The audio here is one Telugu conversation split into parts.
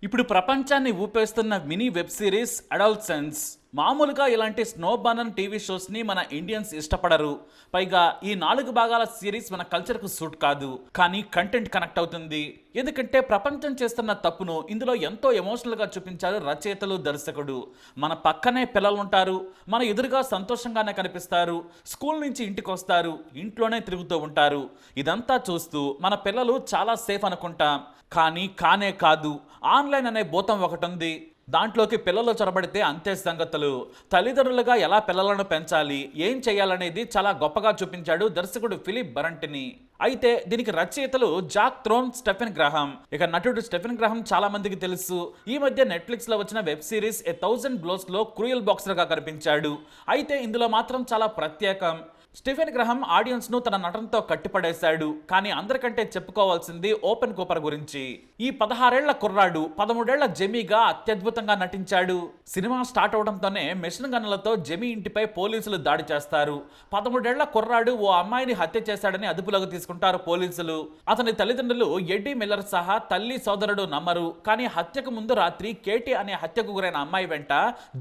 ఇప్పుడు ప్రపంచాన్ని ఊపేస్తున్న మినీ వెబ్ సిరీస్ అడల్సెన్స్. మామూలుగా ఇలాంటి స్నో బనన్ టీవీ షోస్ని మన ఇండియన్స్ ఇష్టపడరు. పైగా ఈ 4 భాగాల సిరీస్ మన కల్చర్కు సూట్ కాదు. కానీ కంటెంట్ కనెక్ట్ అవుతుంది. ఎందుకంటే ప్రపంచం చేస్తున్న తప్పును ఇందులో ఎంతో ఎమోషనల్గా చూపించారు రచయితలు, దర్శకుడు. మన పక్కనే పిల్లలు ఉంటారు, మన ఎదురుగా సంతోషంగానే కనిపిస్తారు, స్కూల్ నుంచి ఇంటికి వస్తారు, ఇంట్లోనే తిరుగుతూ ఉంటారు. ఇదంతా చూస్తూ మన పిల్లలు చాలా సేఫ్ అనుకుంటాం. కానీ కానే కాదు. ఆన్లైన్ అనే భూతం ఒకటి ఉంది. దాంట్లోకి పిల్లలు చొరబడితే అంతే సంగతులు. తల్లిదండ్రులుగా ఎలా పిల్లలను పెంచాలి, ఏం చేయాలనేది చాలా గొప్పగా చూపించాడు దర్శకుడు ఫిలిప్ బరంటిని. అయితే దీనికి రచయితలు జాక్ థ్రోన్, స్టెఫెన్ గ్రహాం. ఇక నటుడు స్టెఫెన్ గ్రహాం చాలా మందికి తెలుసు. ఈ మధ్య నెట్ఫ్లిక్స్ లో వచ్చిన web series a thousand blows లో క్రూయల్ బాక్సర్ గా కనిపించాడు. అయితే ఇందులో మాత్రం చాలా ప్రత్యేకం. స్టీఫెన్ గ్రహాం ఆడియన్స్ ను తన నటనతో కట్టిపడేశాడు. కానీ అందరికంటే చెప్పుకోవాల్సింది ఓపెన్ కూపర్ గురించి. ఈ 16 ఏళ్ల కుర్రాడు 13 ఏళ్ల జెమీగా అత్యద్భుతంగా నటించాడు. సినిమా స్టార్ట్ అవడంతోనే మెషిన్ గన్నులతో జెమీ ఇంటిపై పోలీసులు దాడి చేస్తారు. 13 ఏళ్ల కుర్రాడు ఓ అమ్మాయిని హత్య చేశాడని అదుపులోకి తీసుకుంటారు పోలీసులు. అతని తల్లిదండ్రులు ఎడ్డీ మిల్లర్ సహా తల్లి, సోదరుడు నమ్మరు. కానీ హత్యకు ముందు రాత్రి కేటీ అనే హత్యకు గురైన అమ్మాయి వెంట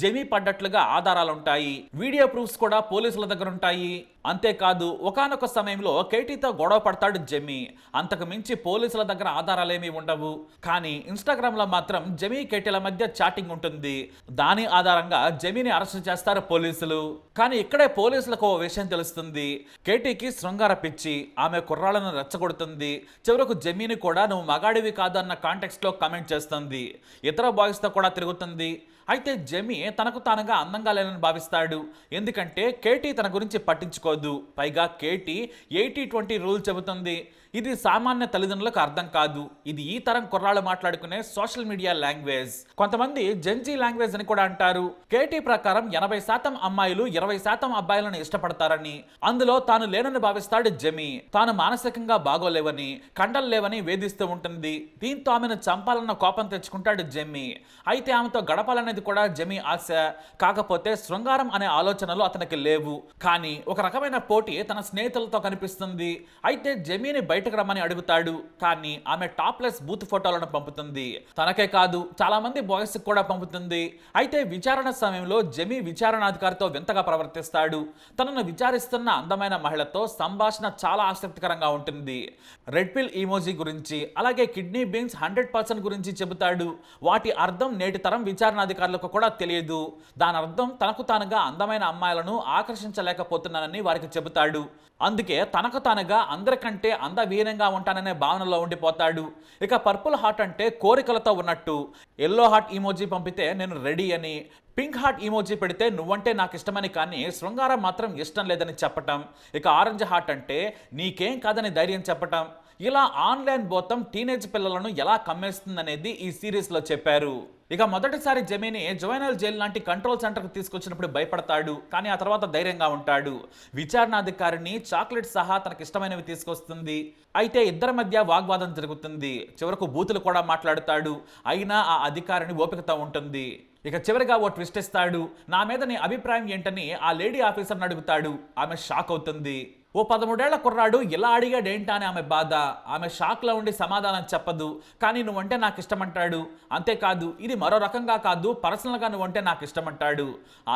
జెమీ పడ్డట్లుగా ఆధారాలుంటాయి. వీడియో ప్రూఫ్స్ కూడా పోలీసుల దగ్గర ఉంటాయి. అంతేకాదు, ఒకానొక సమయంలో కేటీతో గొడవ పడతాడు జెమీ. అంతకు మించి పోలీసుల దగ్గర ఆధారాలేమీ ఉండవు. కానీ ఇన్స్టాగ్రామ్ లో మాత్రం జెమీ, కేటీల మధ్య చాటింగ్ ఉంటుంది. దాని ఆధారంగా జెమీని అరెస్ట్ చేస్తారు పోలీసులు. కానీ ఇక్కడే పోలీసులకు ఓ విషయం తెలుస్తుంది. కేటీకి శృంగార పిచ్చి. ఆమె కుర్రాళ్లను రెచ్చగొడుతుంది. చివరకు జెమీని కూడా నువ్వు మగాడివి కాదు అన్న కాంటెక్స్ట్ లో కామెంట్ చేస్తుంది. ఇతర బాయ్స్ తో కూడా తిరుగుతుంది. అయితే జెమీ తనకు తానుగా అందంగా లేనని భావిస్తాడు. ఎందుకంటే కేటీ తన గురించి పట్టించుకోదు. పైగా కేటీ 80-20 రూల్ చెబుతుంది. ఇది సామాన్య తల్లిదండ్రులకు అర్థం కాదు. ఇది ఈ తరం కుర్రాళ్ళు మాట్లాడుకునే సోషల్ మీడియా లాంగ్వేజ్. కొంతమంది జెన్జీ లాంగ్వేజ్ అని కూడా అంటారు. కేటీ ప్రకారం 80% అమ్మాయిలు 20% అబ్బాయిలను ఇష్టపడతారని, అందులో తాను లేనని భావిస్తాడు జెమీ. తాను మానసికంగా బాగోలేవని, కండలు లేవని వేధిస్తూ ఉంటుంది. దీంతో ఆమెను చంపాలన్న కోపం తెచ్చుకుంటాడు జెమీ. అయితే ఆమెతో గడపాలనేది కూడా జెమీ ఆశ. కాకపోతే శృంగారం అనే ఆలోచనలు అతనికి లేవు. కానీ ఒక రకమైన పోటీ తన స్నేహితులతో కనిపిస్తుంది. అయితే జెమీని బయటకు రమ్మని అడుగుతాడు. కానీ ఆమె టాప్లెస్ బూత్ ఫోటోలను పంపుతుంది. తనకే కాదు, చాలా మంది బాయ్స్ కూడా పంపుతుంది. అయితే విచారణ సమయంలో జెమీ విచారణాధికారితో వింతగా ప్రవర్తిస్తాడు. తనను విచారిస్తున్న అందమైన మహిళతో సంభాషణ చాలా ఆసక్తికరంగా ఉంటుంది. రెడ్ పిల్ ఈమోజీ గురించి, అలాగే కిడ్నీ బీన్స్ 100% గురించి చెబుతాడు. వాటి అర్థం నేటి తరం విచారణాధికారులకు కూడా తెలియదు. దాని అర్థం తనకు తానుగా అందమైన అమ్మాయిలను ఆకర్షించలేకపోతున్నానని వారికి చెబుతాడు. అందుకే తనకు తానుగా అందరికంటే అందవిహీనంగా ఉంటాననే భావనలో ఉండిపోతాడు. ఇక పర్పుల్ హార్ట్ అంటే కోరికలతో ఉన్నట్టు. ఎల్లో హార్ట్ ఈమోజీ పంపితే నేను రెడీ అని, పింక్ హార్ట్ ఈమోజీ పెడితే నువ్వంటే నాకు ఇష్టమని, కానీ శృంగారం మాత్రం ఇష్టం లేదని చెప్పటం. ఇక ఆరెంజ్ హార్ట్ అంటే నీకేం కాదని ధైర్యం చెప్పటం. ఇలా ఆన్లైన్ భూతం టీనేజ్ పిల్లలను ఎలా కమ్మేస్తుందనేది ఈ సిరీస్లో చెప్పారు. ఇక మొదటిసారి జెమీని జువెనైల్ జైల్ లాంటి కంట్రోల్ సెంటర్కి తీసుకొచ్చినప్పుడు భయపడతాడు. కానీ ఆ తర్వాత ధైర్యంగా ఉంటాడు. విచారణాధికారిని చాక్లెట్ సహా తనకి ఇష్టమైనవి తీసుకొస్తుంది. అయితే ఇద్దరి మధ్య వాగ్వాదం జరుగుతుంది. చివరకు బూతులు కూడా మాట్లాడుతాడు. అయినా ఆ అధికారిని ఓపికతో ఉంటుంది. ఇక చివరిగా ఓ ట్విస్ట్ ఇస్తాడు. నా మీద నీ అభిప్రాయం ఏంటని ఆ లేడీ ఆఫీసర్ని అడుగుతాడు. ఆమె షాక్ అవుతుంది. ఓ 13 ఏళ్ల కుర్రాడు ఇలా అడిగాడేంటా అని ఆమె బాధ. ఆమె షాక్లో ఉండి సమాధానం చెప్పదు. కానీ నువ్వంటే నాకు ఇష్టమంటాడు. అంతేకాదు, ఇది మరో రకంగా కాదు, పర్సనల్గా నువ్వంటే నాకు ఇష్టమంటాడు.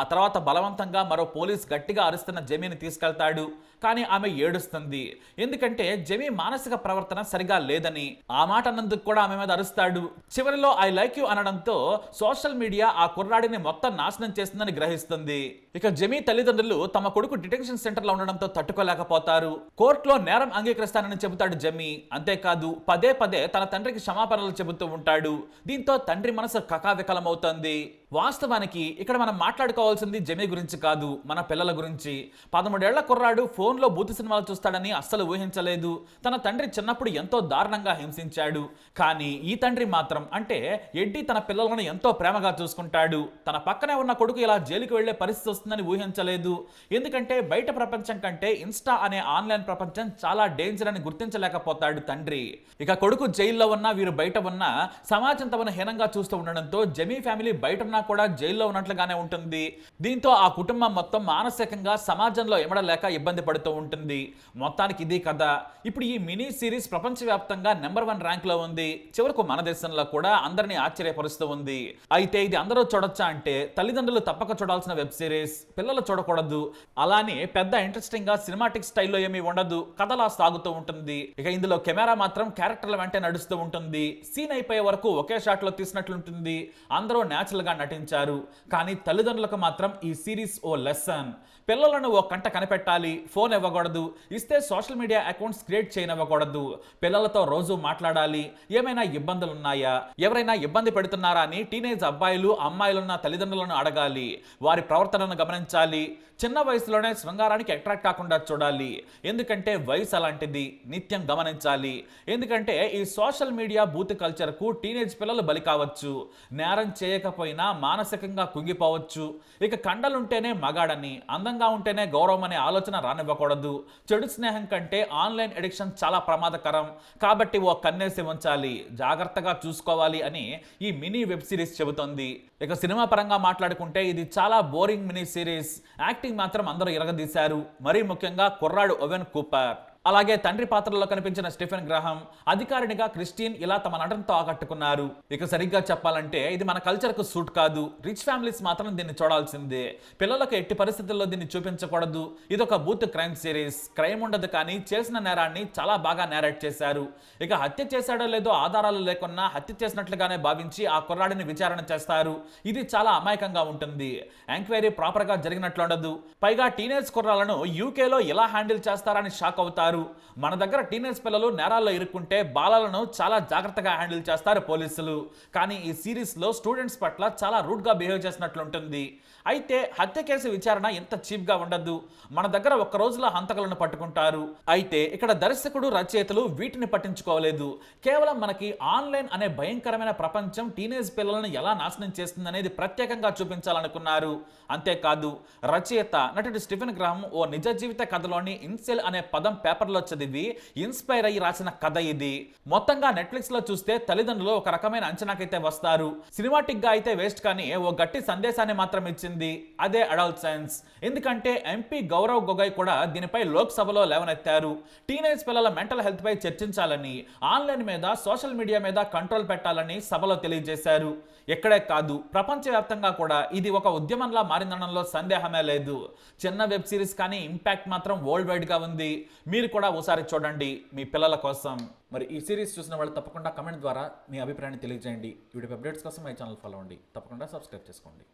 ఆ తర్వాత బలవంతంగా మరో పోలీస్ గట్టిగా అరుస్తున్న జెమీని తీసుకెళ్తాడు. కానీ ఆమె ఏడుస్తుంది. ఎందుకంటే జెమీ మానసిక ప్రవర్తన సరిగా లేదని. ఆ మాట అన్నందుకు కూడా ఆమె మీద అరుస్తాడు. చివరిలో ఐ లైక్ యూ అనడంతో సోషల్ మీడియా ఆ కుర్రాడిని మొత్తం నాశనం చేస్తుందని గ్రహిస్తుంది. ఇక జెమీ తల్లిదండ్రులు తమ కొడుకు డిటెన్షన్ సెంటర్లో ఉండడంతో తట్టుకోలేకపోతారు. కోర్టులో నేరం అంగీకరిస్తానని చెబుతాడు జెమీ. అంతేకాదు, పదే పదే తన తండ్రికి క్షమాపణలు చెబుతూ ఉంటాడు. దీంతో తండ్రి మనసు కకావికలమవుతుంది. వాస్తవానికి ఇక్కడ మనం మాట్లాడుకోవాల్సింది జెమీ గురించి కాదు, మన పిల్లల గురించి. 13 ఏళ్ల కుర్రాడు ఫోన్లో బూత్ సినిమాలు చూస్తాడని అస్సలు ఊహించలేదు. తన తండ్రి చిన్నప్పుడు ఎంతో దారుణంగా హింసించాడు. కానీ ఈ తండ్రి మాత్రం, అంటే ఎడ్డీ, తన పిల్లలను ఎంతో ప్రేమగా చూసుకుంటాడు. తన పక్కనే ఉన్న కొడుకు ఇలా జైలుకి వెళ్లే పరిస్థితి వస్తుందని ఊహించలేదు. ఎందుకంటే బయట ప్రపంచం కంటే ఇన్స్టా అనే ఆన్లైన్ ప్రపంచం చాలా డేంజర్ అని గుర్తించలేకపోతాడు తండ్రి. ఇక కొడుకు జైల్లో ఉన్నా, వీరు బయట ఉన్నా సమాజం తమను హీనంగా చూస్తూ ఉండడంతో జెమీ ఫ్యామిలీ బయట ఉన్న ఉన్నా కూడా జైల్లో ఉన్నట్లుగానే ఉంటుంది. దీంతో ఆ కుటుంబం మొత్తం మానసికంగా సమాజంలో ఇమడలేక ఇబ్బంది పడుతూ ఉంటుంది. మొత్తానికి ఇది కథ. ఇప్పుడు ఈ మినీ సిరీస్ ప్రపంచవ్యాప్తంగా నెంబర్ 1 ర్యాంక్ లో ఉంది. చివరకు మన దేశంలో కూడా అందరినీ ఆశ్చర్యపరుస్తూ ఉంది. అయితే ఇది అందరూ చూడొచ్చా అంటే తల్లిదండ్రులు తప్పక చూడాల్సిన వెబ్ సిరీస్. పిల్లలు చూడకూడదు. అలానే పెద్ద ఇంట్రెస్టింగ్ గా సినిమాటిక్ స్టైల్లో ఏమీ ఉండదు. కథలా సాగుతూ ఉంటుంది. ఇక ఇందులో కెమెరా మాత్రం క్యారెక్టర్ల వెంటే నడుస్తూ ఉంటుంది. సీన్ అయిపోయే వరకు ఒకే షాట్ లో తీసినట్లుంటుంది. అందరూ న్యాచురల్ గా నటించారు. కానీ తల్లిదండ్రులకు మాత్రం ఈ సిరీస్ ఓ లెసన్. పిల్లలను ఓ కంట కనిపెట్టాలి. ఫోన్ ఇవ్వకూడదు. ఇస్తే సోషల్ మీడియా అకౌంట్స్ క్రియేట్ చేయనివ్వకూడదు. పిల్లలతో రోజు మాట్లాడాలి. ఏమైనా ఇబ్బందులు ఉన్నాయా, ఎవరైనా ఇబ్బంది పెడుతున్నారా అని టీనేజ్ అబ్బాయిలు అమ్మాయిలున్న తల్లిదండ్రులను అడగాలి. వారి ప్రవర్తనను గమనించాలి. చిన్న వయసులోనే శృంగారానికి అట్రాక్ట్ కాకుండా చూడాలి. ఎందుకంటే వయసు అలాంటిది. నిత్యం గమనించాలి. ఎందుకంటే ఈ సోషల్ మీడియా బూత్ కల్చర్కు టీనేజ్ పిల్లలు బలి కావచ్చు. నేరం చేయకపోయినా మానసికంగా కుంగిపోవచ్చు. ఇక కండలుంటేనే మగాడని, అందంగా ఉంటేనే గౌరవం అనే ఆలోచన రానివ్వకూడదు. చెడు స్నేహం కంటే ఆన్లైన్ ఎడిక్షన్ చాలా ప్రమాదకరం. కాబట్టి ఓ కన్నేసి ఉంచాలి, జాగ్రత్తగా చూసుకోవాలి అని ఈ మినీ వెబ్ సిరీస్ చెబుతోంది. ఇక సినిమా పరంగా మాట్లాడుకుంటే ఇది చాలా బోరింగ్ మినీ సిరీస్. యాక్టింగ్ మాత్రం అందరూ ఇరగదీశారు. మరీ ముఖ్యంగా కుర్రాడు ఓవెన్ కూపర్, అలాగే తండ్రి పాత్రలో కనిపించిన స్టీఫెన్ గ్రాహం, అధికారినిగా క్రిస్టియన్ ఇలా తమ నటనతో ఆకట్టుకున్నారు. ఇక సరిగ్గా చెప్పాలంటే ఇది మన కల్చర్ కు సూట్ కాదు. రిచ్ ఫ్యామిలీస్ మాత్రం దీన్ని చూడాల్సిందే. పిల్లలకు ఎట్టి పరిస్థితుల్లో దీన్ని చూపించకూడదు. ఇది ఒక బూత్ క్రైమ్ సిరీస్. క్రైమ్ ఉండదు కానీ చేసిన నేరాన్ని చాలా బాగా నేరేట్ చేశారు. ఇక హత్య చేశాడో లేదో ఆధారాలు లేకున్నా హత్య చేసినట్లుగానే భావించి ఆ కుర్రాడిని విచారణ చేస్తారు. ఇది చాలా అమాయకంగా ఉంటుంది. ఎంక్వైరీ ప్రాపర్ గా జరిగినట్లుండదు. పైగా టీనేజ్ కుర్రాలను యూకేలో ఎలా హ్యాండిల్ చేస్తారని షాక్ అవుతారు. మన దగ్గర టీనేజ్ పిల్లలు నేరాల్లో ఇరుక్కుంటే బాలలను చాలా జాగ్రత్తగా హ్యాండిల్ చేస్తారు పోలీసులు. కానీ ఈ సిరీస్ లో స్టూడెంట్స్ పట్ల చాలా రూడ్ గా బిహేవ్ చేసినట్లుంటుంది. అయితే హత్య కేసు విచారణ ఎంత చీప్ గా ఉండదు. మన దగ్గర ఒక్క రోజులో హంతకులను పట్టుకుంటారు. అయితే ఇక్కడ దర్శకుడు రచయితలు వీటిని పట్టించుకోలేదు. కేవలం మనకి ఆన్లైన్ అనే భయంకరమైన ప్రపంచం టీనేజ్ పిల్లలను ఎలా నాశనం చేస్తుందనేది ప్రత్యేకంగా చూపించాలనుకున్నారు. అంతేకాదు రచయిత నటుడు స్టీఫెన్ గ్రాహం ఓ నిజ జీవిత కథలోని ఇన్సెల్ అనే పదం పేపర్లో చదివి ఇన్స్పైర్ అయ్యి రాసిన కథ ఇది. మొత్తంగా నెట్ఫ్లిక్స్ లో చూస్తే తల్లిదండ్రులు ఒక రకమైన అంచనాకైతే వస్తారు. సినిమాటిక్ గా అయితే వేస్ట్ కానీ ఓ గట్టి సందేశాన్ని మాత్రం ఇచ్చింది. అదే అడల్ట్ సైన్స్. ఎందుకంటే ఎంపీ గౌరవ్ గొగోయ్ కూడా దీనిపై లోక్సభలో లేవనెత్తారు. టీనేజ్ పిల్లల మెంటల్ హెల్త్ పై చర్చించాలని, ఆన్లైన్ మీద సోషల్ మీడియా మీద కంట్రోల్ పెట్టాలని సభలో తెలియజేశారు. ఎక్కడే కాదు ప్రపంచవ్యాప్తంగా కూడా ఇది ఒక ఉద్యమంలా మారిందనడంలో సందేహమే లేదు. చిన్న వెబ్ సిరీస్ కానీ ఇంపాక్ట్ మాత్రం వరల్డ్ వైడ్ గా ఉంది. మీరు కూడా ఒకసారి చూడండి మీ పిల్లల కోసం. మరి ఈ సిరీస్ చూసిన వాళ్ళు తప్పకుండా కమెంట్ ద్వారా మీ అభిప్రాయాన్ని తెలియజేయండి. వీడియో అప్డేట్స్ కోసం మై ఛానల్ ఫాలో అవ్వండి. తప్పకుండా సబ్స్క్రైబ్ చేసుకోండి.